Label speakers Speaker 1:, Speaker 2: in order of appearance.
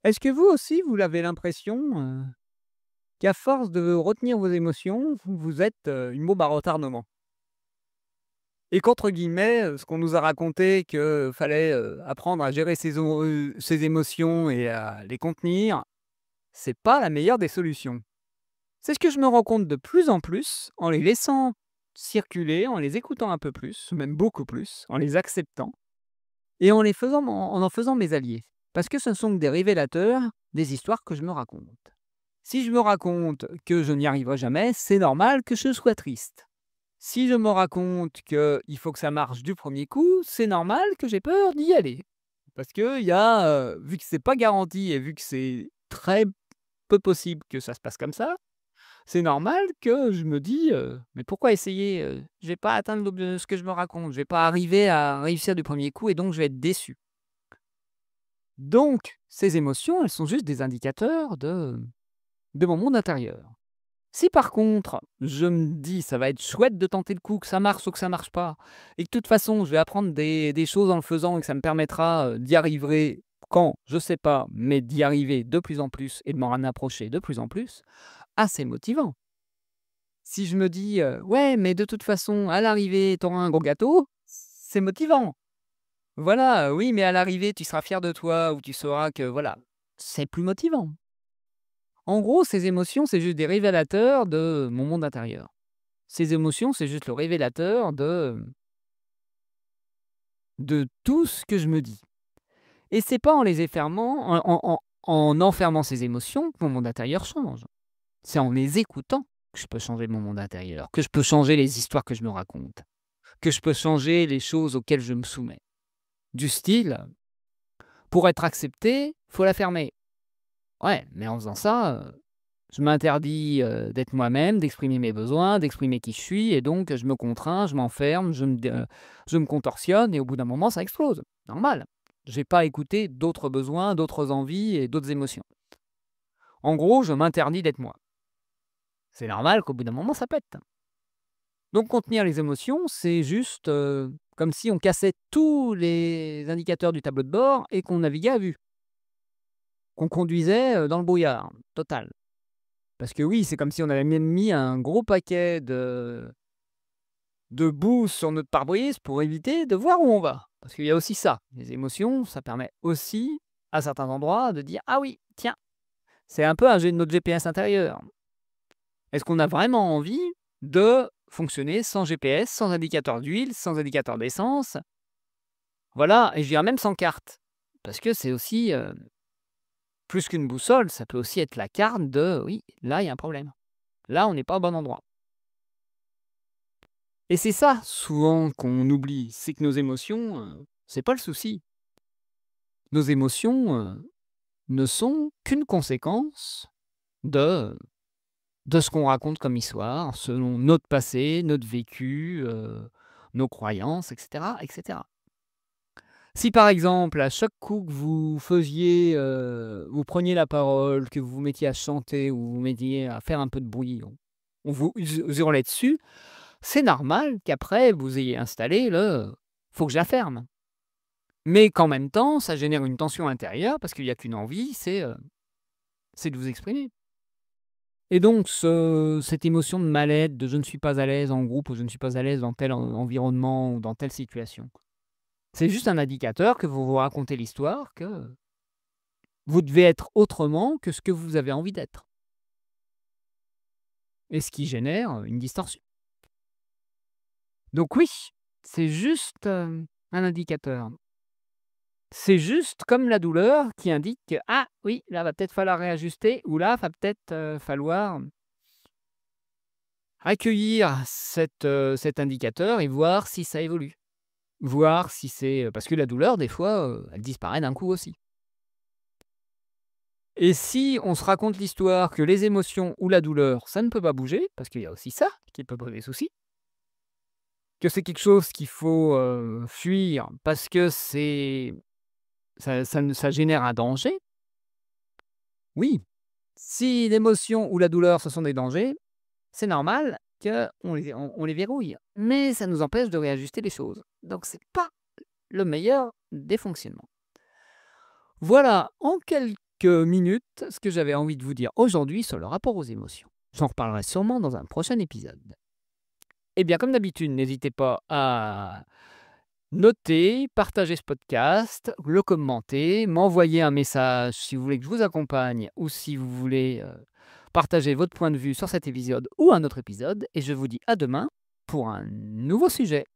Speaker 1: Est-ce que vous aussi, vous avez l'impression, qu'à force de retenir vos émotions, vous êtes, une bombe à retardement? Et qu'entre guillemets, ce qu'on nous a raconté que fallait, apprendre à gérer ses émotions et à les contenir, c'est pas la meilleure des solutions. C'est ce que je me rends compte de plus en plus en les laissant circuler, en les écoutant un peu plus, même beaucoup plus, en les acceptant et en faisant mes alliés. Parce que ce ne sont que des révélateurs des histoires que je me raconte. Si je me raconte que je n'y arriverai jamais, c'est normal que je sois triste. Si je me raconte qu'il faut que ça marche du premier coup, c'est normal que j'ai peur d'y aller. Parce que vu que c'est pas garanti et vu que c'est très peu possible que ça se passe comme ça, c'est normal que je me dis, «Mais pourquoi essayer, Je vais pas atteindre ce que je me raconte, je vais pas arriver à réussir du premier coup et donc je vais être déçu». Donc ces émotions, elles sont juste des indicateurs de mon monde intérieur. Si par contre, je me dis: «Ça va être chouette de tenter le coup, que ça marche ou que ça marche pas et que de toute façon, je vais apprendre des choses en le faisant et que ça me permettra, d'y arriver quand? Je sais pas, mais d'y arriver de plus en plus et de m'en approcher de plus en plus», ah, c'est motivant. Si je me dis, «Ouais, mais de toute façon, à l'arrivée, tu auras un gros gâteau», c'est motivant. Voilà, oui, mais à l'arrivée, tu seras fier de toi ou tu sauras que voilà, c'est plus motivant. En gros, ces émotions, c'est juste des révélateurs de mon monde intérieur. Ces émotions, c'est juste le révélateur de tout ce que je me dis. Et c'est pas en les enfermant, en enfermant ces émotions que mon monde intérieur change. C'est en les écoutant que je peux changer mon monde intérieur, que je peux changer les histoires que je me raconte, que je peux changer les choses auxquelles je me soumets. Du style, pour être accepté, faut la fermer. Ouais, mais en faisant ça, je m'interdis, d'être moi-même, d'exprimer mes besoins, d'exprimer qui je suis et donc je me contrains, je m'enferme, je me contorsionne et au bout d'un moment, ça explose. Normal. J'ai pas écouté d'autres besoins, d'autres envies et d'autres émotions. En gros, je m'interdis d'être moi. C'est normal qu'au bout d'un moment, ça pète. Donc contenir les émotions, c'est juste, comme si on cassait tous les indicateurs du tableau de bord et qu'on naviguait à vue, qu'on conduisait, dans le brouillard total. Parce que oui, c'est comme si on avait même mis un gros paquet de boue sur notre pare-brise pour éviter de voir où on va. Parce qu'il y a aussi ça, les émotions, ça permet aussi, à certains endroits, de dire: «Ah oui, tiens, c'est un peu un G notre GPS intérieur. Est-ce qu'on a vraiment envie de fonctionner sans GPS, sans indicateur d'huile, sans indicateur d'essence?» Voilà, et je dirais même sans carte. Parce que c'est aussi, plus qu'une boussole, ça peut aussi être la carte de: «Oui, là, il y a un problème. Là, on n'est pas au bon endroit». Et c'est ça, souvent, qu'on oublie, c'est que nos émotions, c'est pas le souci. Nos émotions, ne sont qu'une conséquence de de ce qu'on raconte comme histoire, selon notre passé, notre vécu, nos croyances et cetera et cetera. Si par exemple, à chaque coup que vous faisiez, vous preniez la parole, que vous vous mettiez à chanter ou vous mettiez à faire un peu de bruit, on vous hurlait dessus, c'est normal qu'après vous ayez installé le: «Faut que je la ferme». Mais qu'en même temps, ça génère une tension intérieure parce qu'il y a qu'une envie, c'est de vous exprimer. Et donc cette émotion de mal-être, de je ne suis pas à l'aise en groupe ou je ne suis pas à l'aise dans tel environnement ou dans telle situation, c'est juste un indicateur que vous vous racontez l'histoire que vous devez être autrement que ce que vous avez envie d'être et ce qui génère une distorsion. Donc oui, c'est juste, un indicateur. C'est juste comme la douleur qui indique que: «Ah oui, là, va peut-être falloir réajuster» ou là, va peut-être, falloir accueillir cet indicateur et voir si ça évolue. Voir si c'est, parce que la douleur des fois, elle disparaît d'un coup aussi. Et si on se raconte l'histoire que les émotions ou la douleur, ça ne peut pas bouger, parce qu'il y a aussi ça qui peut poser souci, que c'est quelque chose qu'il faut, fuir parce que ça génère un danger, oui. Si l'émotion ou la douleur, ce sont des dangers, c'est normal qu'on les verrouille, mais ça nous empêche de réajuster les choses. Donc c'est pas le meilleur des fonctionnements. Voilà, en quelques quelques minutes ce que j'avais envie de vous dire aujourd'hui sur le rapport aux émotions. J'en reparlerai sûrement dans un prochain épisode. Eh bien, comme d'habitude, n'hésitez pas à noter, partager ce podcast, le commenter, m'envoyer un message si vous voulez que je vous accompagne ou si vous voulez partager votre point de vue sur cet épisode ou un autre épisode. Et je vous dis à demain pour un nouveau sujet.